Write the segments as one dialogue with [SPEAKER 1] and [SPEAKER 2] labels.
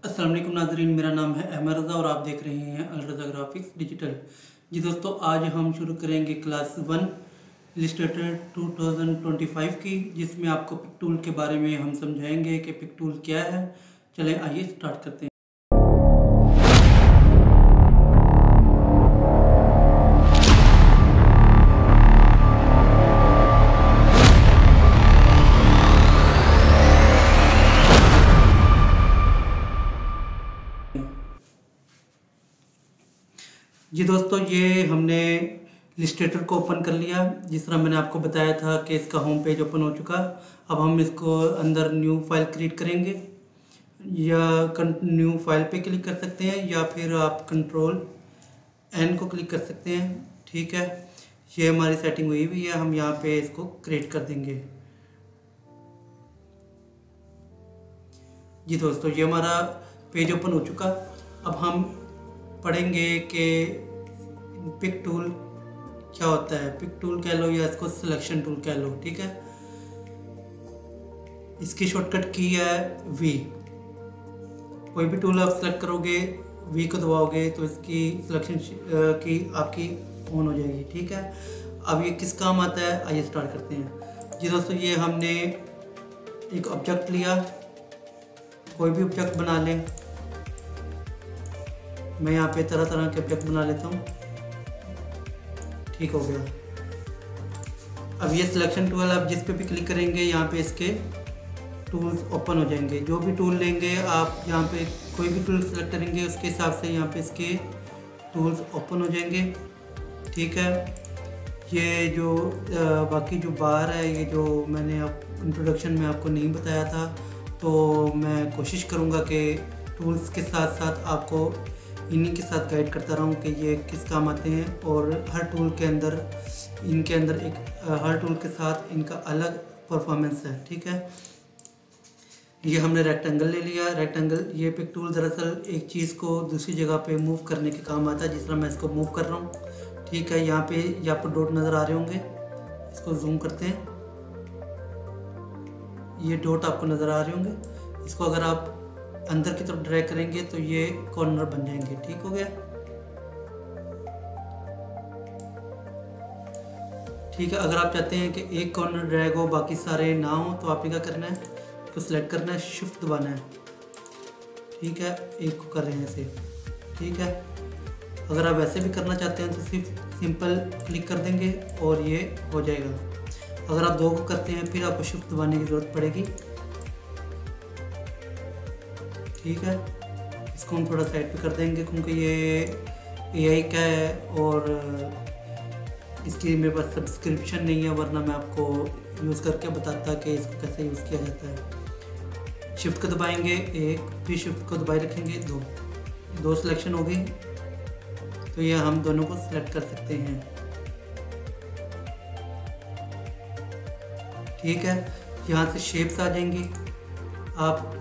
[SPEAKER 1] अस्सलाम वालेकुम नाज़रीन, मेरा नाम है अहमद रज़ा और आप देख रहे हैं अल रज़ा ग्राफिक्स डिजिटल। जी दोस्तों, आज हम शुरू करेंगे क्लास 1 इलस्ट्रेटर 2025 की, जिसमें आपको पिक टूल के बारे में हम समझाएंगे कि पिक टूल क्या है। चलें आइए स्टार्ट करते हैं। जी दोस्तों, ये हमने इलस्ट्रेटर को ओपन कर लिया। जिस तरह मैंने आपको बताया था कि इसका होम पेज ओपन हो चुका। अब हम इसको अंदर न्यू फाइल क्रिएट करेंगे, या न्यू फाइल पे क्लिक कर सकते हैं, या फिर आप कंट्रोल एन को क्लिक कर सकते हैं। ठीक है, ये हमारी सेटिंग हुई हुई है। हम यहाँ पे इसको क्रिएट कर देंगे। जी दोस्तों, ये हमारा पेज ओपन हो चुका। अब हम पढ़ेंगे कि पिक टूल क्या होता है। पिक टूल कह लो या इसको सिलेक्शन टूल कह लो। ठीक है, इसकी शॉर्टकट की है वी। कोई भी टूल आप सेलेक्ट करोगे, वी को दबाओगे तो इसकी सिलेक्शन की आपकी ऑन हो जाएगी। ठीक है, अब ये किस काम आता है, आइए स्टार्ट करते हैं। जी दोस्तों, ये हमने एक ऑब्जेक्ट लिया, कोई भी ऑब्जेक्ट बना लें। मैं यहाँ पे तरह तरह के ऑब्जेक्ट बना लेता हूँ। ठीक हो गया। अब ये सिलेक्शन टूल, आप जिस पे भी क्लिक करेंगे यहाँ पे इसके टूल्स ओपन हो जाएंगे। जो भी टूल लेंगे आप, यहाँ पे कोई भी टूल सेलेक्ट करेंगे उसके हिसाब से यहाँ पे इसके टूल्स ओपन हो जाएंगे। ठीक है, ये जो बाकी जो बार है, ये जो मैंने आप इंट्रोडक्शन में आपको नहीं बताया था, तो मैं कोशिश करूँगा कि टूल्स के साथ साथ आपको इन्हीं के साथ गाइड करता रहूँ कि ये किस काम आते हैं। और हर टूल के अंदर हर टूल के साथ इनका अलग परफॉर्मेंस है। ठीक है, ये हमने रेक्टेंगल ले लिया। रेक्टेंगल, ये पिक टूल दरअसल एक चीज़ को दूसरी जगह पे मूव करने के काम आता है, जिस तरह मैं इसको मूव कर रहा हूँ। ठीक है, यहाँ पे आपको डॉट नज़र आ रहे होंगे, इसको जूम करते हैं। ये डॉट आपको नज़र आ रहे होंगे। इसको अगर आप अंदर की तरफ ड्रैग करेंगे तो ये कॉर्नर बन जाएंगे। ठीक हो गया। ठीक है, अगर आप चाहते हैं कि एक कॉर्नर ड्रैग हो बाकी सारे ना हो, तो आपने क्या करना है, इसको सिलेक्ट करना है, शिफ्ट दबाना है। ठीक है, एक को कर रहे हैं ऐसे। ठीक है, अगर आप वैसे भी करना चाहते हैं तो सिर्फ सिंपल क्लिक कर देंगे और ये हो जाएगा। अगर आप दो को करते हैं फिर आपको शिफ्ट दबाने की ज़रूरत पड़ेगी। ठीक है, इसको हम थोड़ा साइड पे कर देंगे क्योंकि ये AI का है और इसकी मेरे पास सब्सक्रिप्शन नहीं है, वरना मैं आपको यूज़ करके बताता कि इसको कैसे यूज़ किया जाता है। शिफ्ट को दबाएंगे एक, फिर शिफ्ट को दबाए रखेंगे दो सिलेक्शन हो गई। तो ये हम दोनों को सिलेक्ट कर सकते हैं। ठीक है, यहाँ से शेप्स आ जाएंगी। आप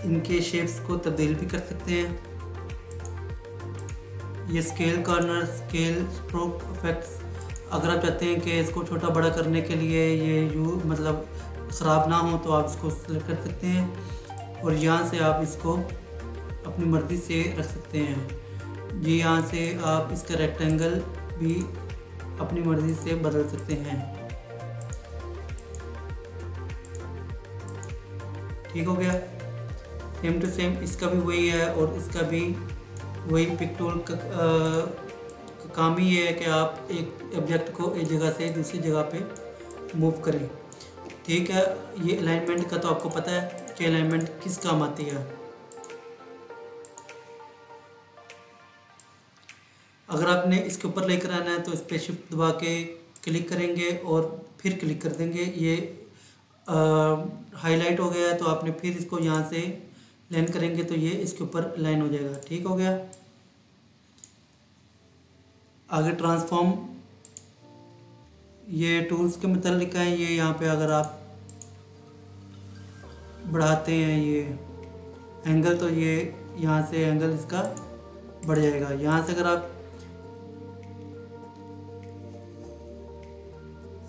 [SPEAKER 1] इनके शेप्स को तब्दील भी कर सकते हैं। ये scale, corner, scale, stroke effects, अगर आप चाहते हैं कि इसको छोटा बड़ा करने के लिए ये मतलब ख़राब ना हो, तो आप इसको सेलेक्ट कर सकते हैं और यहाँ से आप इसको अपनी मर्ज़ी से रख सकते हैं। ये यहाँ से आप इसका रेक्टेंगल भी अपनी मर्ज़ी से बदल सकते हैं। ठीक हो गया। सेम टू सेम इसका भी वही है और इसका भी वही। पिक टूल का काम ही है कि आप एक ऑब्जेक्ट को एक जगह से दूसरी जगह पे मूव करें। ठीक है, ये अलाइनमेंट का तो आपको पता है कि अलाइनमेंट किस काम आती है। अगर आपने इसके ऊपर लेकर आना है तो इस पर शिफ्ट दबा के क्लिक करेंगे और फिर क्लिक कर देंगे। ये हाईलाइट हो गया है, तो आपने फिर इसको यहाँ से लाइन करेंगे तो ये इसके ऊपर लाइन हो जाएगा। ठीक हो गया। आगे ट्रांसफॉर्म, ये टूल्स के मतलब लिखा है। ये यहाँ पे अगर आप बढ़ाते हैं ये एंगल, तो ये यहाँ से एंगल इसका बढ़ जाएगा। यहाँ से अगर आप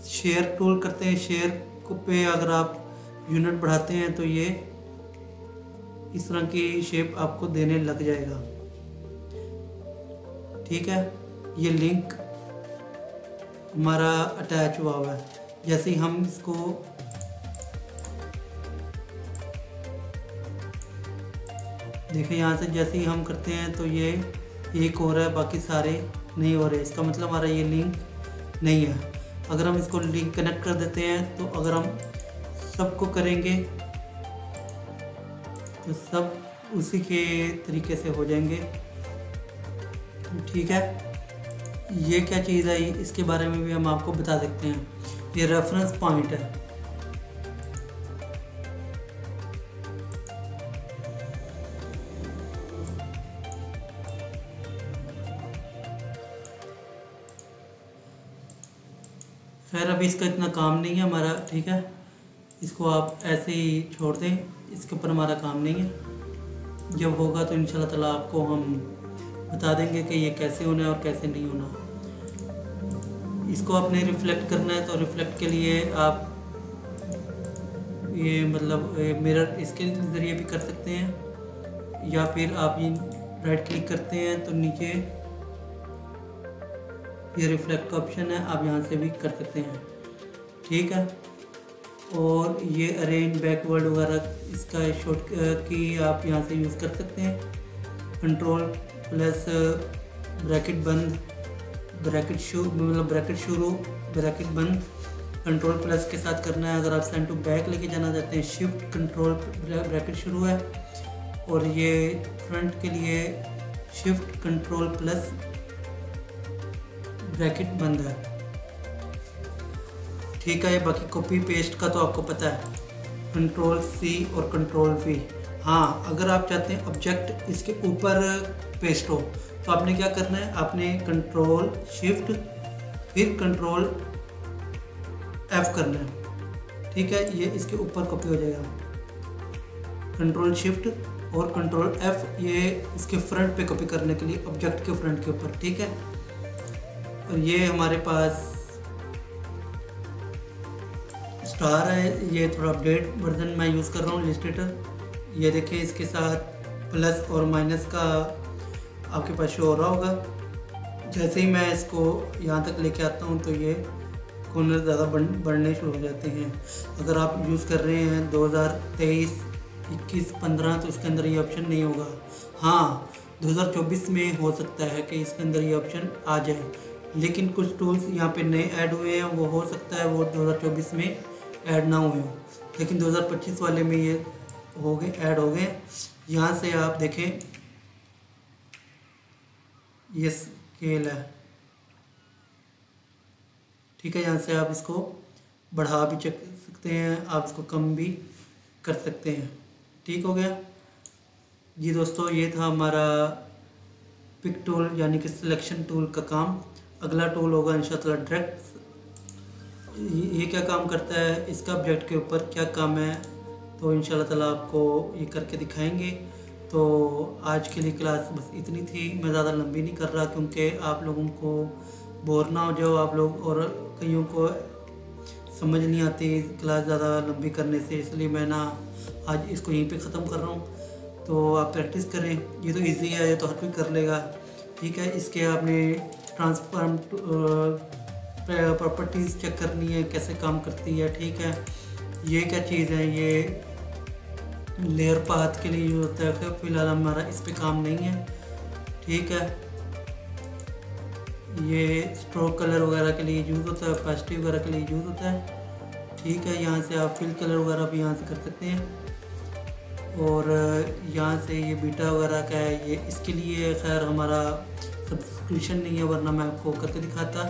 [SPEAKER 1] शेयर टूल करते हैं, शेयर को पे अगर आप यूनिट बढ़ाते हैं तो ये इस तरह की शेप आपको देने लग जाएगा। ठीक है, ये लिंक हमारा अटैच हुआ है। जैसे ही हम इसको देखिए, यहाँ से जैसे ही हम करते हैं तो ये एक हो रहा है, बाकी सारे नहीं हो रहे। इसका मतलब हमारा ये लिंक नहीं है। अगर हम इसको लिंक कनेक्ट कर देते हैं तो अगर हम सबको करेंगे तो सब उसी के तरीके से हो जाएंगे। ठीक है, ये क्या चीज़ है इसके बारे में भी हम आपको बता सकते हैं। ये रेफरेंस पॉइंट है। खैर अभी इसका इतना काम नहीं है हमारा। ठीक है, इसको आप ऐसे ही छोड़ दें, इसके ऊपर हमारा काम नहीं है। जब होगा तो इंशाल्लाह ताला आपको हम बता देंगे कि ये कैसे होना है और कैसे नहीं होना। इसको आपने रिफ्लेक्ट करना है तो रिफ्लेक्ट के लिए आप ये मतलब मिरर इसके ज़रिए भी कर सकते हैं, या फिर आप ये राइट क्लिक करते हैं तो नीचे ये रिफ्लेक्ट का ऑप्शन है, आप यहाँ से भी कर सकते हैं। ठीक है, और ये अरेंज बैकवर्ड वगैरह इसका शॉर्ट की आप यहाँ से यूज़ कर सकते हैं। कंट्रोल प्लस ब्रैकेट बंद, ब्रैकेट शुरू, मतलब ब्रैकेट शुरू ब्रैकेट बंद, कंट्रोल प्लस के साथ करना है। अगर आप सेंड टू बैक लेके जाना चाहते हैं, शिफ्ट कंट्रोल ब्रैकेट शुरू है, और ये फ्रंट के लिए शिफ्ट कंट्रोल प्लस ब्रैकेट बंद है। ठीक है, बाकी कॉपी पेस्ट का तो आपको पता है, कंट्रोल सी और कंट्रोल वी। हाँ, अगर आप चाहते हैं ऑब्जेक्ट इसके ऊपर पेस्ट हो तो आपने क्या करना है, आपने कंट्रोल शिफ्ट फिर कंट्रोल एफ करना है। ठीक है, ये इसके ऊपर कॉपी हो जाएगा। कंट्रोल शिफ्ट और कंट्रोल एफ ये इसके फ्रंट पे कॉपी करने के लिए, ऑब्जेक्ट के फ्रंट के ऊपर। ठीक है, और ये हमारे पास स्टार है, ये थोड़ा अपडेट वर्जन मैं यूज़ कर रहा हूँ इलस्ट्रेटर। ये देखिए, इसके साथ प्लस और माइनस का आपके पास शो हो रहा होगा। जैसे ही मैं इसको यहाँ तक लेके आता हूँ तो ये कॉर्नर ज़्यादा बढ़ने शुरू हो जाते हैं। अगर आप यूज़ कर रहे हैं 2023, 21, 15 तो इसके अंदर ये ऑप्शन नहीं होगा। हाँ, 2024 में हो सकता है कि इसके अंदर ये ऑप्शन आ जाए, लेकिन कुछ टूल्स यहाँ पे नए ऐड हुए हैं, वो हो सकता है वो 2024 में ऐड ना हुए हो, लेकिन 2025 वाले में ये हो गए, ऐड हो गए। यहाँ से आप देखें, ये स्केल है। ठीक है, यहाँ से आप इसको बढ़ा भी सकते हैं, आप इसको कम भी कर सकते हैं। ठीक हो गया जी दोस्तों, ये था हमारा पिक टूल यानी कि सिलेक्शन टूल का काम। अगला टूल होगा इंशाअल्लाह डायरेक्ट। ये क्या काम करता है, इसका ऑब्जेक्ट के ऊपर क्या काम है, तो इंशाअल्लाह ताला आपको ये करके दिखाएंगे। तो आज के लिए क्लास बस इतनी थी। मैं ज़्यादा लंबी नहीं कर रहा क्योंकि आप लोगों को बोर ना हो जाओ आप लोग, और कईयों को समझ नहीं आती क्लास ज़्यादा लंबी करने से, इसलिए मैं ना आज इसको यहीं पे ख़त्म कर रहा हूँ। तो आप प्रैक्टिस करें, ये तो इजी है, ये तो हर कोई कर लेगा। ठीक है, इसके आपने ट्रांसफॉर्म प्रॉपर्टीज़ चेक करनी है कैसे काम करती है। ठीक है, ये क्या चीज़ है, ये लेयर पाथ के लिए यूज़ होता है। फिलहाल हमारा इस पे काम नहीं है। ठीक है, ये स्ट्रोक कलर वगैरह के लिए यूज़ होता है, ऑपेसिटी वगैरह के लिए यूज़ होता है। ठीक है, यहाँ से आप फिल कलर वगैरह भी यहाँ से कर सकते हैं। और यहाँ से ये बीटा वगैरह का है, ये इसके लिए खैर हमारा सब्सक्रिप्शन नहीं है, वरना मैं आपको करके दिखाता।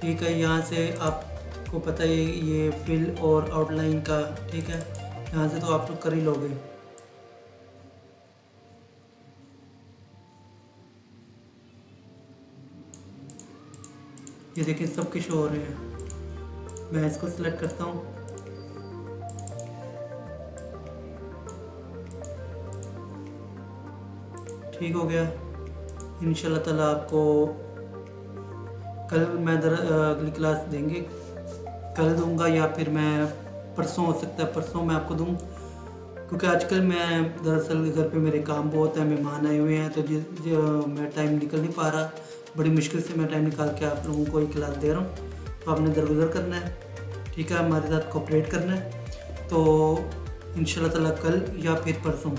[SPEAKER 1] ठीक है, यहाँ से आपको पता है ये फिल और आउटलाइन का। ठीक है, यहाँ से तो आप लोग कर ही लोगे। ये देखिए सबके शो हो रहे हैं। मैं इसको सिलेक्ट करता हूँ। ठीक हो गया। इंशाल्लाह ताला आपको कल मैं अगली क्लास देंगे, कल दूंगा, या फिर मैं परसों हो सकता है, परसों मैं आपको दूँ, क्योंकि आजकल मैं दरअसल घर पे मेरे काम बहुत है, मेहमान आए हुए हैं, तो जो मैं टाइम निकल नहीं पा रहा, बड़ी मुश्किल से मैं टाइम निकाल के आप लोगों को ये क्लास दे रहा हूँ। तो आपने दरगुजर करना है, ठीक है, हमारे साथ कोऑपरेट करना है। तो इंशाल्लाह ताला कल या फिर परसों,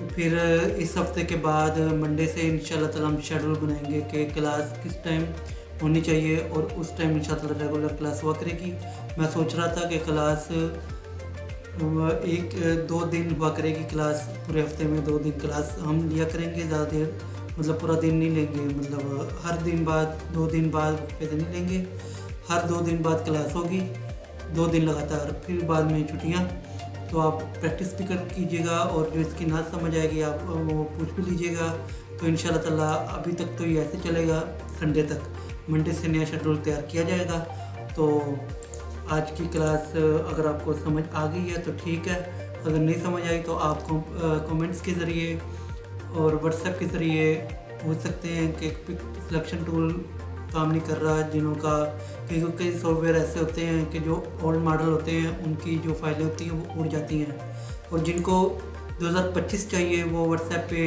[SPEAKER 1] फिर इस हफ्ते के बाद मंडे से इंशाल्लाह ताला हम शेड्यूल बनाएंगे कि क्लास किस टाइम होनी चाहिए, और उस टाइम इंशाल्लाह ताला रेगुलर क्लास हुआ करेगी। मैं सोच रहा था कि क्लास 1-2 दिन हुआ करेगी क्लास, पूरे हफ्ते में 2 दिन क्लास हम लिया करेंगे, ज़्यादा देर मतलब पूरा दिन नहीं लेंगे, मतलब हर दिन बाद 2 दिन बाद वैसे नहीं लेंगे, हर 2 दिन बाद क्लास होगी, 2 दिन लगातार, फिर बाद में छुट्टियाँ। तो आप प्रैक्टिस भी कर कीजिएगा, और जो इसकी ना समझ आएगी आप वो पूछ भी लीजिएगा। तो इंशाल्लाह ताला अभी तक तो ये ऐसे चलेगा, संडे तक, मंडे से नया शेड्यूल तैयार किया जाएगा। तो आज की क्लास अगर आपको समझ आ गई है तो ठीक है, अगर नहीं समझ आई तो आप कमेंट्स के ज़रिए और व्हाट्सएप के ज़रिए पूछ सकते हैं कि पिक सिलेक्शन टूल काम नहीं कर रहा, जिन्हों का कई सॉफ्टवेयर ऐसे होते हैं कि जो ओल्ड मॉडल होते हैं उनकी जो फाइलें होती हैं वो उड़ जाती हैं, और जिनको 2025 चाहिए वो व्हाट्सएप पे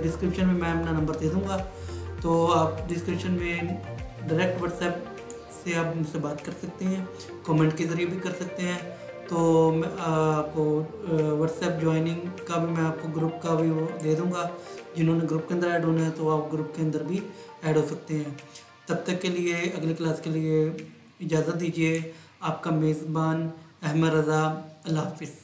[SPEAKER 1] डिस्क्रिप्शन में मैं अपना नंबर दे दूँगा, तो आप डिस्क्रिप्शन में डायरेक्ट व्हाट्सएप से आप मुझसे बात कर सकते हैं, कमेंट के ज़रिए भी कर सकते हैं। तो मैं आपको व्हाट्सएप ज्वाइनिंग का भी, मैं आपको ग्रुप का भी वो दे दूँगा, जिन्होंने ग्रुप के अंदर ऐड होना है तो आप ग्रुप के अंदर भी ऐड हो सकते हैं। तब तक के लिए, अगली क्लास के लिए इजाज़त दीजिए। आपका मेज़बान अहमद रज़ा। अल्लाह हाफ़िज़।